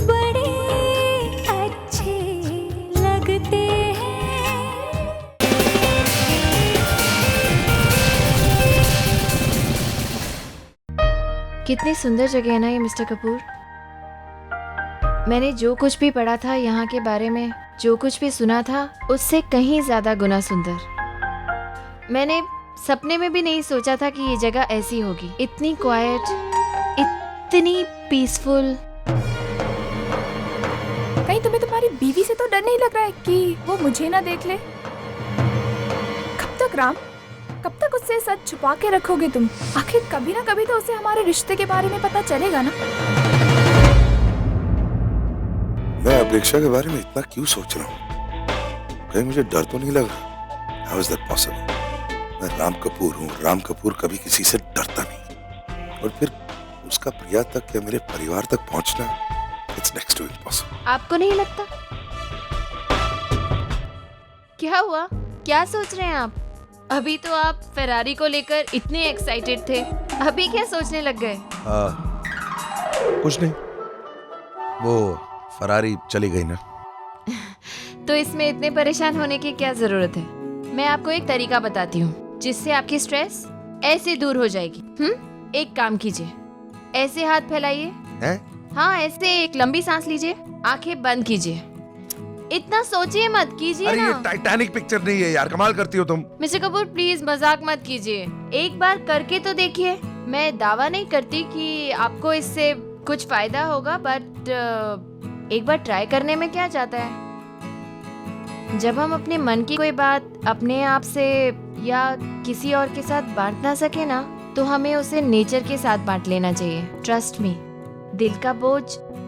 बड़े अच्छे लगते हैं। कितनी सुंदर जगह है ना ये मिस्टर कपूर। मैंने जो कुछ भी पढ़ा था यहाँ के बारे में, जो कुछ भी सुना था, उससे कहीं ज्यादा गुना सुंदर। मैंने सपने में भी नहीं सोचा था कि ये जगह ऐसी होगी, इतनी क्वाइट, इतनी पीसफुल। कहीं तुम्हें तुम्हारी बीवी से तो डर नहीं लग रहा है कि वो मुझे ना देख ले? कब तक राम, कब तक उससे सच छुपा के रखोगे तुम? आखिर कभी ना कभी तो उसे हमारे रिश्ते के बारे में पता चलेगा ना। मैं अपेक्षा के बारे में इतना क्यों सोच रहा हूँ? कहीं मुझे डर तो नहीं लग रहा? How is that possible? मैं राम कपूर हूँ। राम कपूर कभी किसी से डरता नहीं, और फिर उसका प्रिया तक या मेरे परिवार तक पहुँचना, it's next to impossible। आपको नहीं लगता? क्या हुआ? क्या सोच रहे हैं आप? अभी तो आप फेरारी को लेकर इतने एक्साइटेड थे, अभी क्या सोचने लग गए? कुछ नहीं, वो फरारी चली गई ना। तो इसमें इतने परेशान होने की क्या जरूरत है? मैं आपको एक तरीका बताती हूँ जिससे आपकी स्ट्रेस ऐसे दूर हो जाएगी। एक काम कीजिए, ऐसे हाथ फैलाइए। हाँ, ऐसे एक लंबी सांस लीजिए, आंखें बंद कीजिए। इतना सोचिए मत, कीजिए अरे ना। ये टाइटैनिक पिक्चर नहीं है यार, कमाल करती हो तुम। मिस्टर कपूर प्लीज मजाक मत कीजिए, एक बार करके तो देखिए। मैं दावा नहीं करती कि आपको इससे कुछ फायदा होगा, बट एक बार ट्राई करने में क्या जाता है। जब हम अपने मन की कोई बात अपने आप से या किसी और के साथ बांट ना सके ना, तो हमें उसे नेचर के साथ बांट लेना चाहिए। ट्रस्ट मी, दिल का बोझ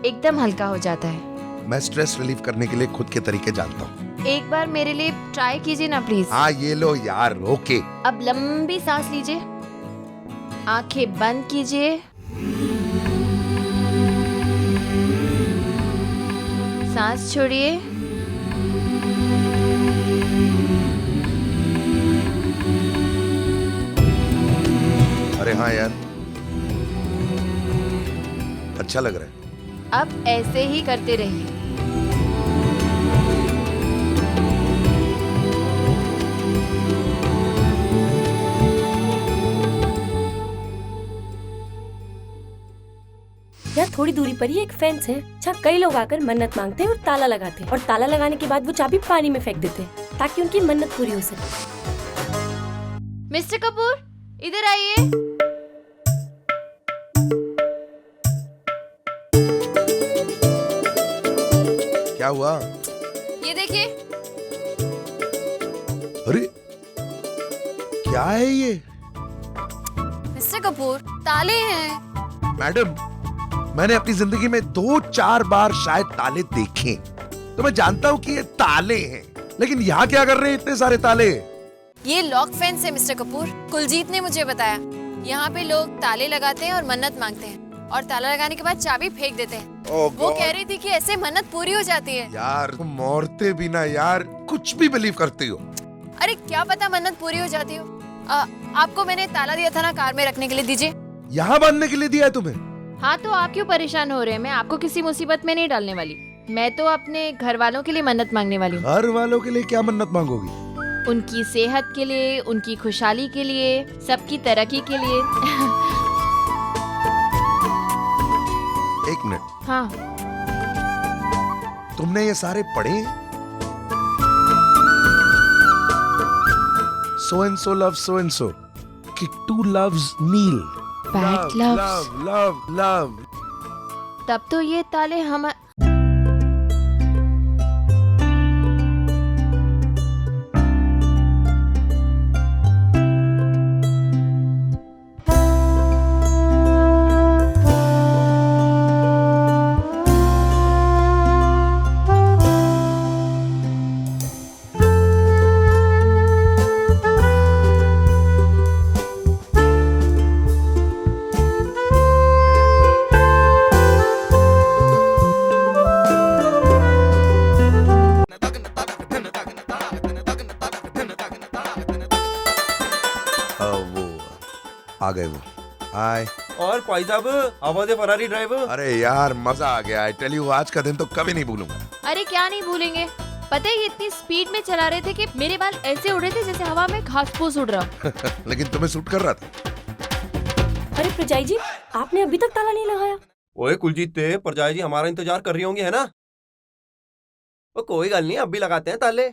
एकदम हल्का हो जाता है। मैं स्ट्रेस रिलीव करने के लिए खुद के तरीके जानता हूँ। एक बार मेरे लिए ट्राई कीजिए ना प्लीज। हाँ ये लो यार, ओके। अब लंबी सांस लीजिए, आंखें बंद कीजिए, सांस छोड़िए, अरे हाँ यार, अच्छा लग रहा है। अब ऐसे ही करते रहिए। यहाँ थोड़ी दूरी पर ही एक फेंस है जहाँ कई लोग आकर मन्नत मांगते हैं और ताला लगाते हैं, और ताला लगाने के बाद वो चाबी पानी में फेंक देते हैं ताकि उनकी मन्नत पूरी हो सके। मिस्टर कपूर इधर आइए। क्या हुआ? ये देखिए। अरे क्या है ये? मिस्टर कपूर, ताले हैं। मैडम, मैंने अपनी जिंदगी में 2-4 बार शायद ताले देखे, तो मैं जानता हूँ कि ये ताले हैं, लेकिन यहाँ क्या कर रहे हैं इतने सारे ताले? ये लॉक फेंस है मिस्टर कपूर। कुलजीत ने मुझे बताया, यहाँ पे लोग ताले लगाते हैं और मन्नत मांगते हैं, और ताला लगाने के बाद चाबी फेंक देते हैं। वो कह रही थी कि ऐसे मन्नत पूरी हो जाती है। यार तुम औरतें भी ना यार कुछ भी बिलीव करती हो। अरे क्या पता मन्नत पूरी हो जाती हो। आपको मैंने ताला दिया था ना कार में रखने के लिए, दीजिए। यहाँ बांधने के लिए दिया है तुम्हें? हाँ, तो आप क्यों परेशान हो रहे हैं? मैं आपको किसी मुसीबत में नहीं डालने वाली। मैं तो अपने घर वालों के लिए मन्नत मांगने वाली हूँ। घर वालों के लिए क्या मन्नत मांगोगी? उनकी सेहत के लिए, उनकी खुशहाली के लिए, सबकी तरक्की के लिए। एक मिनट, हाँ। तुमने ये सारे पढ़े हैं? So and so loves so and so. Kittu loves Neil. Bad loves. Love. तब तो ये ताले हम वो आ गए वो। हाय। और भाई साहब आवाज है फरारी ड्राइवर। अरे यार मजा आ गया। आई टेल यू आज का दिन तो कभी नहीं भूलूंगा। अरे क्या नहीं भूलेंगे, पता है ये इतनी स्पीड में चला रहे थे कि मेरे बाल ऐसे उड़ रहे थे जैसे हवा में घास फूस उड़ रहा। लेकिन तुम्हें सूट कर रहा था। अरे प्रजाई जी, आपने अभी तक ताला नहीं लगाया? ओए कुलजीत ते परजाई जी हमारा इंतजार कर रही होंगी है ना? वो कोई गल नहीं, अब भी लगाते हैं ताले।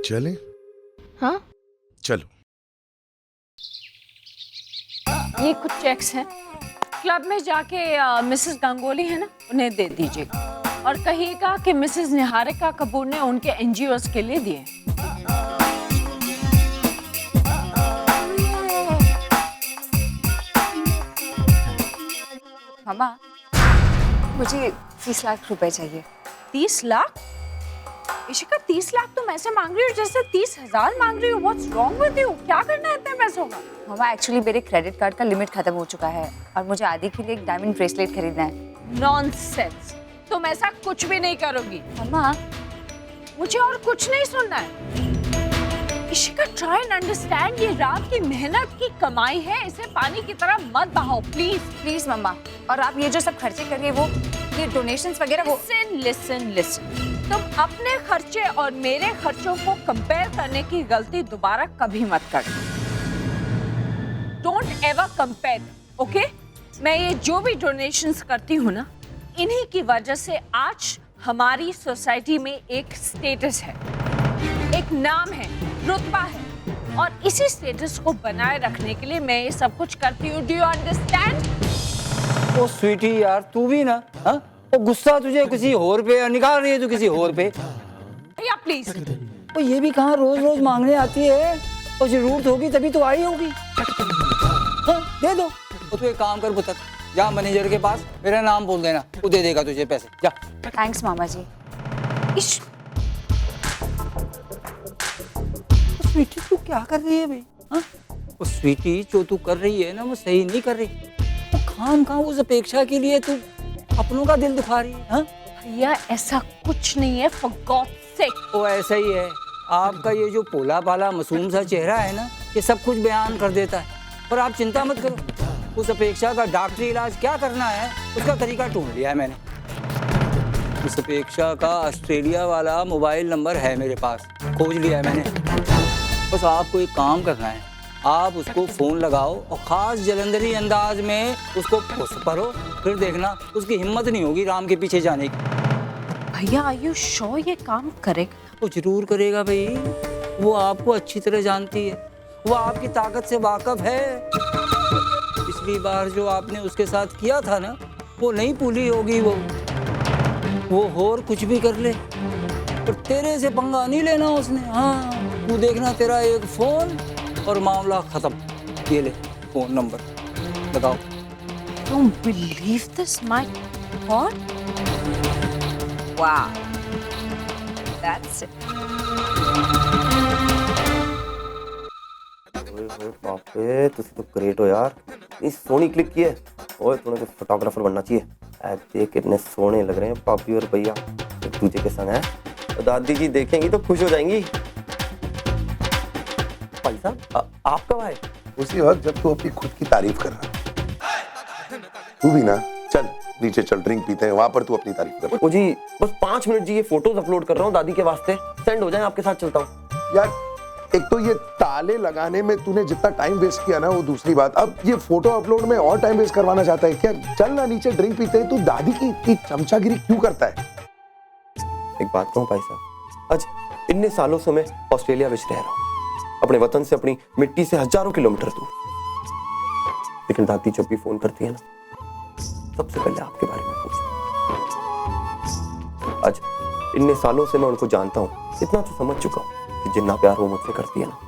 चले? हाँ चलो। ये कुछ चेक्स हैं, क्लब में जाके मिसेस गंगोली है ना, उन्हें दे दीजिएगा और कहिएगा कि मिसेस निहारिका कपूर ने उनके एनजीओस के लिए दिए। मामा, मुझे 30 लाख रुपए चाहिए। 30 लाख? इशिका, 30 लाख तुम ऐसे मांग रही हो जैसे 30,000 मांग रही हो। What's wrong with you? क्या करना है इतने पैसों का? मामा, एक्चुअली मेरे क्रेडिट कार्ड का लिमिट खत्म हो चुका है और मुझे आदि के लिए एक डायमंड ब्रेसलेट खरीदना है। नॉनसेंस, तुम ऐसा कुछ भी नहीं करोगी। मामा, मुझे और कुछ नहीं सुनना है। इशिका, ट्राई एंड अंडरस्टैंड, ये रात की मेहनत की कमाई है, इसे पानी की तरह मत बहाओ प्लीज। प्लीज मम्मा। और आप ये जो सब खर्चे कर रही है, वो ये डोनेशंस वगैरह, वो लिसन, तुम अपने खर्चे और मेरे खर्चों को कंपेयर करने की गलती दोबारा कभी मत करना। Don't ever compare, okay? मैं ये जो भी डोनेशंस करती हूँ ना, इन्हीं की वजह से आज हमारी सोसाइटी में एक स्टेटस है, एक नाम है, रुतबा है, और इसी स्टेटस को बनाए रखने के लिए मैं ये सब कुछ करती हूँ। Do you understand? Oh sweetie यार, तू भी ना, हाँ? वो गुस्सा तुझे किसी और पे निकाल रही है, तू किसी और पे। या प्लीज। तो ये भी कहाँ रोज रोज मांगने आती है? और जरूरत होगी तभी तो आई होगी। हाँ, दे दो। और तू एक काम कर पुत्र, जा मैनेजर के पास मेरा नाम बोल देना, वो दे देगा तुझे पैसे। जा। थैंक्स मामा जी। स्वीटी तू क्या कर रही है भाई? हाँ? वो स्वीटी जो तू कर रही है ना, वो सही नहीं कर रही। वो खाम खा उस अपेक्षा के लिए तू अपनों का दिल दुखा रही है। हाँ? भैया ऐसा कुछ नहीं है, फॉर गॉड्स सेक। वो ऐसा ही है। आपका ये जो पोला पाला मासूम सा चेहरा है ना, ये सब कुछ बयान कर देता है। पर आप चिंता मत करो, उस अपेक्षा का डॉक्टरी इलाज क्या करना है उसका तरीका ढूंढ लिया है मैंने। उस अपेक्षा का ऑस्ट्रेलिया वाला मोबाइल नंबर है मेरे पास, खोज लिया है मैंने। बस आपको एक काम करना है, आप उसको फोन लगाओ और खास जलंधरी अंदाज में उसको पुश करो, फिर देखना उसकी हिम्मत नहीं होगी राम के पीछे जाने की। भैया आर यू श्योर ये काम करेगा? वो जरूर करेगा भाई, वो आपको अच्छी तरह जानती है, वो आपकी ताकत से वाकिफ है। पिछली बार जो आपने उसके साथ किया था ना, वो नहीं भूली होगी। वो और कुछ भी कर ले, पर तेरे से पंगा नहीं लेना उसने। हाँ, तू देखना, तेरा एक फोन और मामला खत्म। ये ले फोन नंबर, बताओ। Don't believe this, my God? Wow, that's it. बाप रे, तुसी तो ग्रेट हो यार, इतनी सोनी क्लिक की है। ओए तूने तो फोटोग्राफर बनना चाहिए। देख कितने सोने लग रहे हैं पापी और भैया एक दूसरे के संग है। तो दादी जी देखेंगी तो खुश हो जाएंगी। भाई साहब आप कब आए? उसी वक्त जब तू अपनी खुद की तारीफ कर रहा। तू भी ना, चल नीचे चल, ड्रिंक पीते हैं, वहां पर तू अपनी तारीफ कर। ओ जी बस 5 मिनट जी, ये फोटोज अपलोड कर रहा हूँ दादी के वास्ते, सेंड हो जाए, आपके साथ चलता हूँ। यार एक तो ये ताले लगाने में तूने जितना टाइम वेस्ट किया ना, वो दूसरी बात, अब ये फोटो अपलोड में और टाइम वेस्ट करवाना चाहता है क्या? चल ना नीचे ड्रिंक पीते हैं। तू दादी की इतनी चमचागिरी क्यों करता है? एक बात कहूँ भाई साहब, आज इतने सालों से मैं ऑस्ट्रेलिया में रह रहा हूँ, अपने वतन से, अपनी मिट्टी से हजारों किलोमीटर दूर, लेकिन दादी जब भी फोन करती है ना, सबसे पहले आपके बारे में पूछती है। इतने सालों से मैं उनको जानता हूँ, इतना तो समझ चुका हूँ कि जितना प्यार वो मुझसे करती है ना,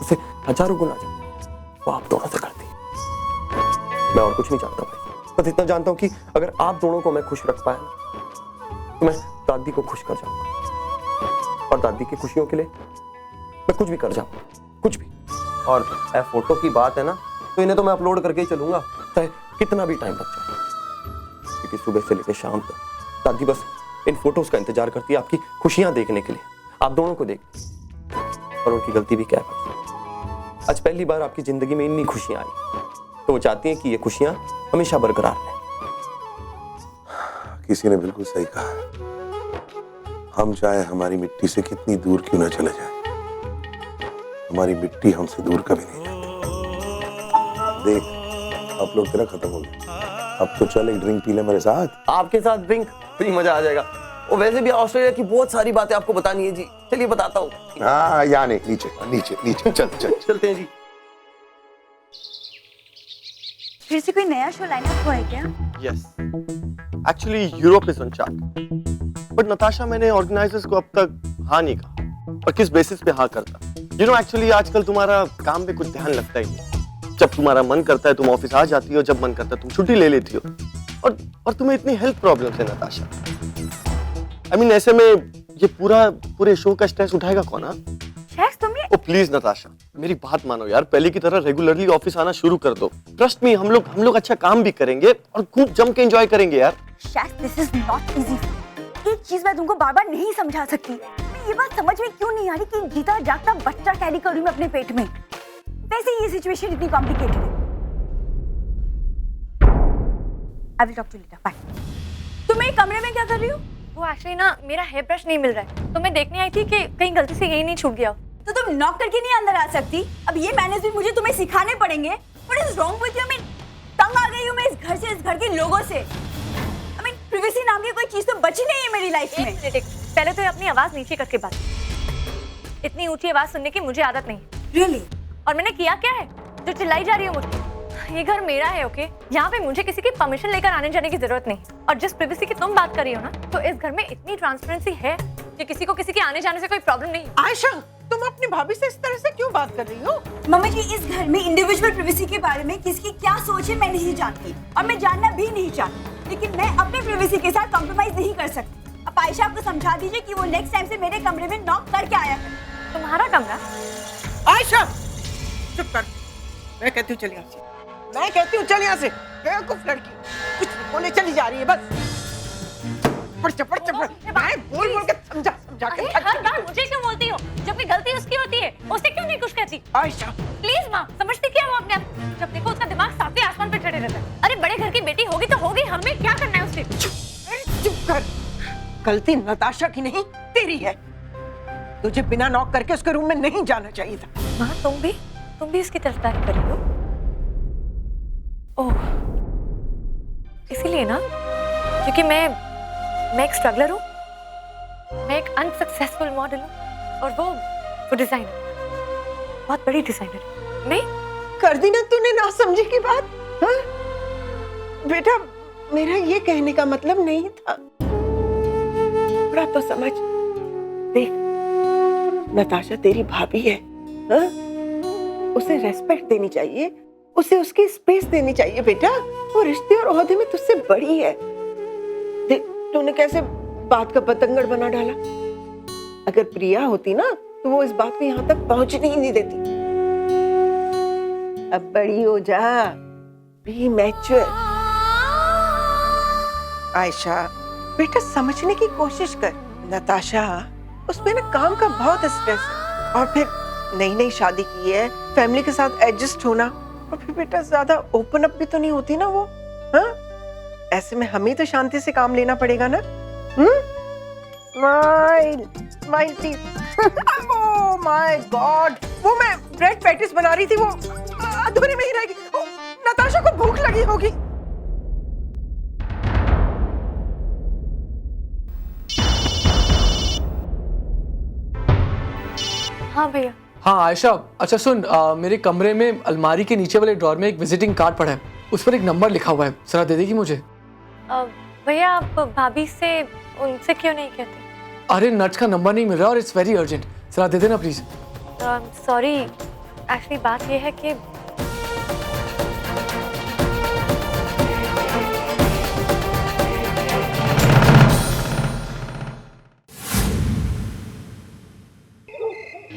उसे हजारों गुना ज्यादा वो आप दोनों से करती है। मैं और कुछ नहीं जानता भाई, बस इतना जानता हूँ कि अगर आप दोनों को मैं खुश रख पाया ना, तो मैं दादी को खुश कर जाऊंगा, और दादी की खुशियों के लिए मैं कुछ भी कर जाऊंगा, कुछ भी। और फोटो की बात है ना, तो इन्हें तो मैं अपलोड करके ही चलूंगा, चाहे कितना भी टाइम लग जाए, क्योंकि सुबह से लेकर शाम तक दादी बस इन फोटोज का इंतजार करती है, आपकी खुशियां देखने के लिए, आप दोनों को देख। और उनकी गलती भी क्या है भाई, आज पहली बार आपकी जिंदगी में इतनी खुशियां आई, तो वो चाहती हैं कि ये खुशियां हमेशा बरकरार रहें। किसी ने बिल्कुल सही कहा, हम चाहे हमारी मिट्टी से कितनी दूर क्यों ना चले जाए, हमारी मिट्टी हमसे दूर कभी नहीं जाती। देख, आप लोग तेरा खत्म हो गया, अब तो चल एक ड्रिंक पी ले मेरे साथ। आपके साथ ड्रिंक फिर मजा आ जाएगा। वो वैसे भी ऑस्ट्रेलिया की बहुत सारी बातें आपको बतानी है जी, चलिए बताता हूँ। हाँ, यहाँ नहीं, नीचे नीचे नीचे, चल चल चलते हैं जी। फिर से कोई नया शो लाइन अप हुआ है क्या? Yes. Actually, Europe is on chart. But Natasha, मैंने ऑर्गेनाइजर्स को अब तक हाँ नहीं कहा। और किस बेसिस पे हाँ करता? You know, actually आजकल तुम्हारा काम पे कुछ ध्यान लगता ही नहीं। जब तुम्हारा मन करता है तुम ऑफिस आ जाती हो, जब मन करता है तुम छुट्टी ले लेती हो। और तुम्हें इतनी हेल्थ प्रॉब्लम्स है नताशा। I mean, ऐसे में ये पूरे शो का स्ट्रेस उठाएगा कौन? हाँ? ओ प्लीज नताशा, मेरी बात मानो यार, पहले की तरह रेगुलरली ऑफिस आना शुरू कर दो। ट्रस्ट मी, हम लोग अच्छा काम भी करेंगे और खूब जम के एंजॉय करेंगे यार। This is not easy. एक चीज मैं तुमको बार-बार नहीं समझा सकती, ये बात समझ में क्यों नहीं आ रही कि जीता जागता बच्चा कैरी करूं मैं अपने पेट में। वैसे ये सिचुएशन इतनी कॉम्प्लिकेटेड है। I will talk to you later, bye. तुम मेरे कमरे में क्या कर रही हो? वो एक्चुअली ना मेरा हेयर ब्रश नहीं मिल रहा है, तो मैं देखने आई थी कि कहीं गलती से यही नहीं छूट गया। तो तुम नॉक करके नहीं अंदर आ सकती? अब ये मैनर्स भी मुझे तुम्हें सिखाने पड़ेंगे। What is wrong with you? मैं तंग आ गई हूँ मैं इस घर से, इस घर के लोगों से। I mean, privacy नाम की कोई चीज तो बची नहीं है मेरी लाइफ में। पहले तो अपनी आवाज नीचे करके बात। इतनी ऊंची आवाज सुनने की मुझे आदत नहीं। Really? और मैंने किया क्या है जो चिल्लाई जा रही हो मुझे? ये घर मेरा है, ओके? यहाँ पे मुझे किसी की परमिशन लेकर आने जाने की जरूरत नहीं। और जिस प्रिवेसी की तुम बात कर रही हो ना, तो इस घर में इतनी ट्रांसपेरेंसी है कि किसी को किसी के आने जाने से कोई प्रॉब्लम नहीं। आयशा, तुम अपनी भाभी से इस तरह से क्यों बात कर रही हो? मम्मी जी, इस घर में इंडिविजुअल प्रिवेसी के बारे में किसकी क्या सोच है मैं नहीं जानती, और मैं जानना भी नहीं चाहती, लेकिन मैं अपने प्रिवेसी के साथ कॉम्प्रोमाइज नहीं कर सकती। अब आयशा को समझा दीजिए कि वो नेक्स्ट टाइम से मेरे कमरे में नॉक करके आया करे। तुम्हारा कमरा? आयशा, चुप कर। मैं कहती हूँ चल यहाँ से, मैं कहती हूँ चल यहाँ से। बेवकूफ लड़की, कुछ बोले चली जा रही है बस। पढ़ मैं बोल के समझा के। हर बार मुझे क्यों बोलती हो? जब भी गलती उसकी होती है, उसे क्यों नहीं कुछ कहती? आयशा प्लीज माँ, समझती क्या वो अपने आप? जब देखो उसका दिमाग सातवें आसमान पे चढ़े रहता है। अरे बड़े घर की बेटी होगी तो होगी, हमें क्या करना है उससे? चुप कर। गलती नताशा की नहीं, तेरी है। तुझे बिना नॉक करके उसके रूम में नहीं जाना चाहिए था। माँ, तुम भी इसकी तरफदारी कर रही हो? ओह, इसीलिए ना, क्योंकि मैं एक स्ट्रगलर हूँ, मैं एक अनसक्सेसफुल मॉडल हूँ, और वो डिजाइनर, बहुत बड़ी डिजाइनर। नहीं कर दी ना तूने ना समझी की बात। हाँ? बेटा, मेरा ये कहने का मतलब नहीं था। थोड़ा तो समझ। देख, नताशा तेरी भाभी है, हाँ? उसे रेस्पेक्ट देनी चाहिए, उसे उसकी स्पेस देनी चाहिए बेटा। वो रिश्ते और ओहदे में तुझसे बड़ी है। देख, तूने कैसे बात का बतंगड़ बना डाला। अगर प्रिया होती ना, तो वो इस बात को यहाँ तक पहुंचने ही नहीं देती। अब बड़ी हो जा, बी मैच्योर। आयशा बेटा, समझने की कोशिश कर। नताशा, उसमें ना काम का बहुत स्ट्रेस है, और फिर नई शादी की है, फैमिली के साथ एडजस्ट होना, और फिर बेटा ज्यादा ओपन अप भी तो नहीं होती ना वो। हाँ? ऐसे में हमें तो शांति से काम लेना पड़ेगा ना। Smile smile please. Oh my God, वो मैं ब्रेड पैटीज बना रही थी, वो अधूरे में ही रह गई। नताशा को भूख लगी होगी। हाँ भैया। हाँ आयशा, अच्छा सुन, मेरे कमरे में अलमारी के नीचे वाले ड्रॉर में एक विजिटिंग कार्ड पड़ा है, उस पर एक नंबर लिखा हुआ है, जरा दे देगी मुझे? भैया, आप भाभी से उनसे क्यों नहीं कहते? अरे नट्स का नंबर नहीं मिल रहा और इट्स वेरी अर्जेंट, जरा दे देना प्लीज। सॉरी, एक्चुअली बात ये है कि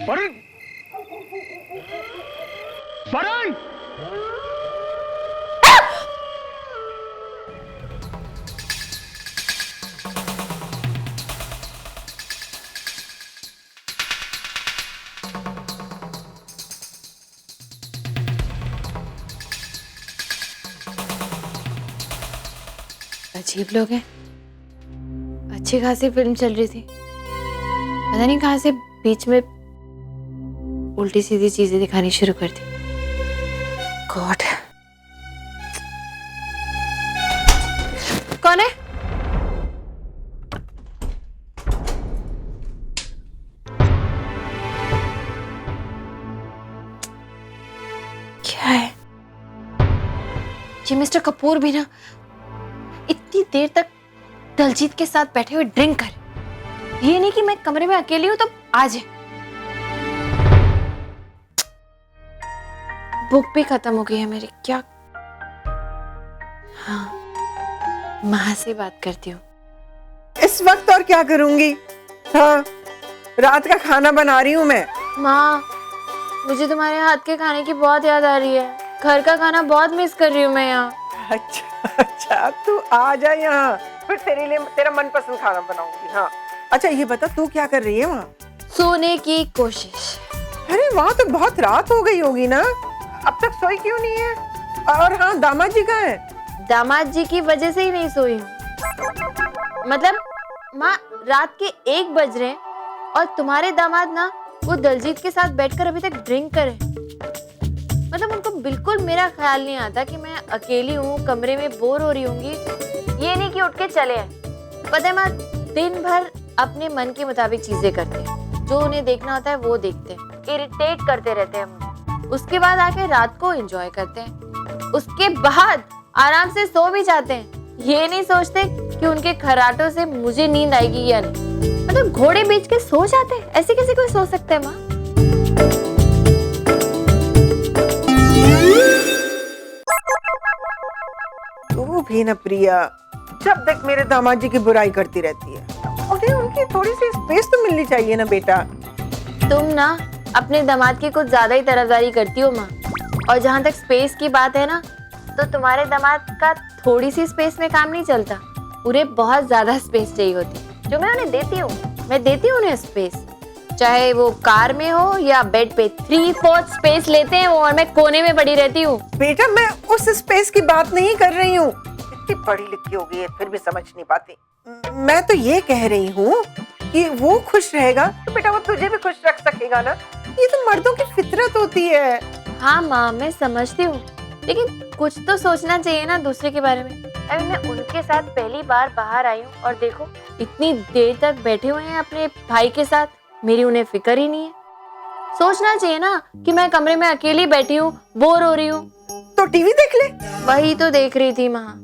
वरुण, वरुण, अजीब लोग हैं। अच्छी खासी फिल्म चल रही थी, पता नहीं कहां से बीच में उल्टी सीधी चीजें दिखानी शुरू कर दी। गॉड, कौन है? क्या है ये? मिस्टर कपूर भी ना इतनी देर तक दलजीत के साथ बैठे हुए ड्रिंक कर, ये नहीं कि मैं कमरे में अकेली हूं तो आ जाए। बुक भी खत्म हो गई है मेरी, क्या? हाँ, माँ से बात करती हूँ। इस वक्त और क्या करूंगी? हाँ, रात का खाना बना रही हूँ मैं। माँ, मुझे तुम्हारे हाथ के खाने की बहुत याद आ रही है। घर का खाना बहुत मिस कर रही हूँ मैं यहाँ। अच्छा, तू आ जा यहाँ, फिर तेरे लिए तेरा मनपसंद खाना बनाऊंगी। हाँ, अच्छा ये बता तू क्या कर रही है वहाँ? सोने की कोशिश। अरे वहाँ तो बहुत रात हो गई होगी ना, अब तक सोई क्यों नहीं है? और हाँ, दामाद जी कहाँ है? दामाद जी की वजह से ही नहीं सोई हूँ। मतलब माँ, रात के 1 बज रहे हैं और तुम्हारे दामाद ना वो दलजीत के साथ बैठकर अभी तक ड्रिंक करे। मतलब उनको बिल्कुल मेरा ख्याल नहीं आता कि मैं अकेली हूँ, कमरे में बोर हो रही होंगी। ये नहीं कि उठ के चले आए। पता है माँ, दिन भर अपने मन के मुताबिक चीजें करते हैं, जो उन्हें देखना होता है वो देखते हैं, इरिटेट करते रहते हैं मुझे। उसके बाद आके रात को एंजॉय करते हैं, उसके बाद आराम से सो भी जाते हैं। ये नहीं सोचते कि उनके खर्राटों से मुझे नींद आएगी या नहीं। मतलब घोड़े बेच के सो जाते हैं, ऐसे कैसे कोई सो सकता है माँ? तू भी ना प्रिया, जब तक मेरे दामाद जी की बुराई करती रहती है। उन्हें उनकी थोड़ी सी स्पेस तो मिलनी चाहिए ना बेटा। तुम ना अपने दामाद की कुछ ज्यादा ही तरफदारी करती हो माँ। और जहाँ तक स्पेस की बात है ना, तो तुम्हारे दामाद का थोड़ी सी स्पेस में काम नहीं चलता। उन्हें बहुत ज्यादा स्पेस चाहिए होती, जो मैं उन्हें देती हूँ। मैं देती हूँ उन्हें स्पेस, चाहे वो कार में हो या बेड पे। 3/4 स्पेस लेते हैं वो, और मैं कोने में पड़ी रहती हूँ। बेटा मैं उस स्पेस की बात नहीं कर रही हूँ। इतनी पढ़ी लिखी हो गई है फिर भी समझ नहीं पाती। मैं तो ये कह रही हूँ कि वो खुश रहेगा तो बेटा वो तुझे भी खुश रख सकेगा ना। ये तो मर्दों की फितरत होती है। हाँ माँ, मैं समझती हूँ, लेकिन कुछ तो सोचना चाहिए ना दूसरे के बारे में। अभी मैं उनके साथ पहली बार बाहर आई हूँ और देखो इतनी देर तक बैठे हुए हैं अपने भाई के साथ, मेरी उन्हें फिक्र ही नहीं है। सोचना चाहिए ना कि मैं कमरे में अकेली बैठी हूँ, बोर हो रही हूँ, तो टीवी देख ले। वही तो देख रही थी माँ।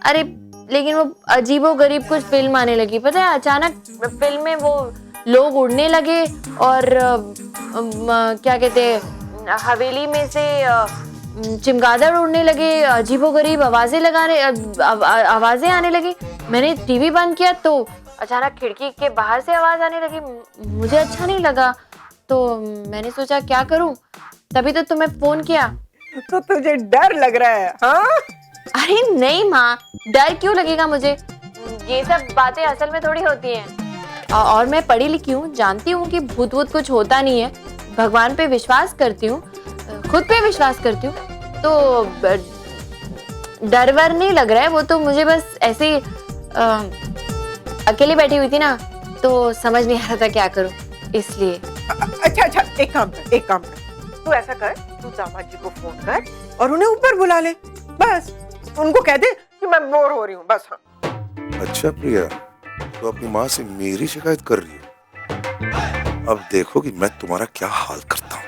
अरे लेकिन वो अजीबोगरीब कुछ फिल्म आने लगी, पता है? अचानक फिल्म में वो लोग उड़ने लगे और क्या कहते हैं, हवेली में से चिमगादड़ उड़ने लगे, अजीबोगरीब आवाजें आने लगी। मैंने टीवी बंद किया तो अचानक खिड़की के बाहर से आवाज आने लगी। मुझे अच्छा नहीं लगा तो मैंने सोचा क्या करूं, तभी तो तुम्हें फोन किया। तो तुझे डर लग रहा है? हाँ? अरे नहीं माँ, डर क्यों लगेगा मुझे? ये सब बातें असल में थोड़ी होती हैं। और मैं पढ़ी लिखी हूँ, जानती हूँ कि भूत वूत कुछ होता नहीं है। भगवान पे विश्वास करती हूँ, खुद पे विश्वास करती हूँ, तो डर वर नहीं लग रहा है। वो तो मुझे बस ऐसे ही अकेली बैठी हुई थी ना, तो समझ नहीं आ रहा था क्या करूं, इसलिए। अच्छा, एक काम कर, तू ऐसा कर, तू दामाद जी को फोन कर और उन्हें ऊपर बुला ले। बस उनको कह दे कि मैं बोर हो रही हूँ, बस। हाँ। अच्छा प्रिया, तो अपनी माँ से मेरी शिकायत कर रही हो? अब देखो कि मैं तुम्हारा क्या हाल करता हूँ।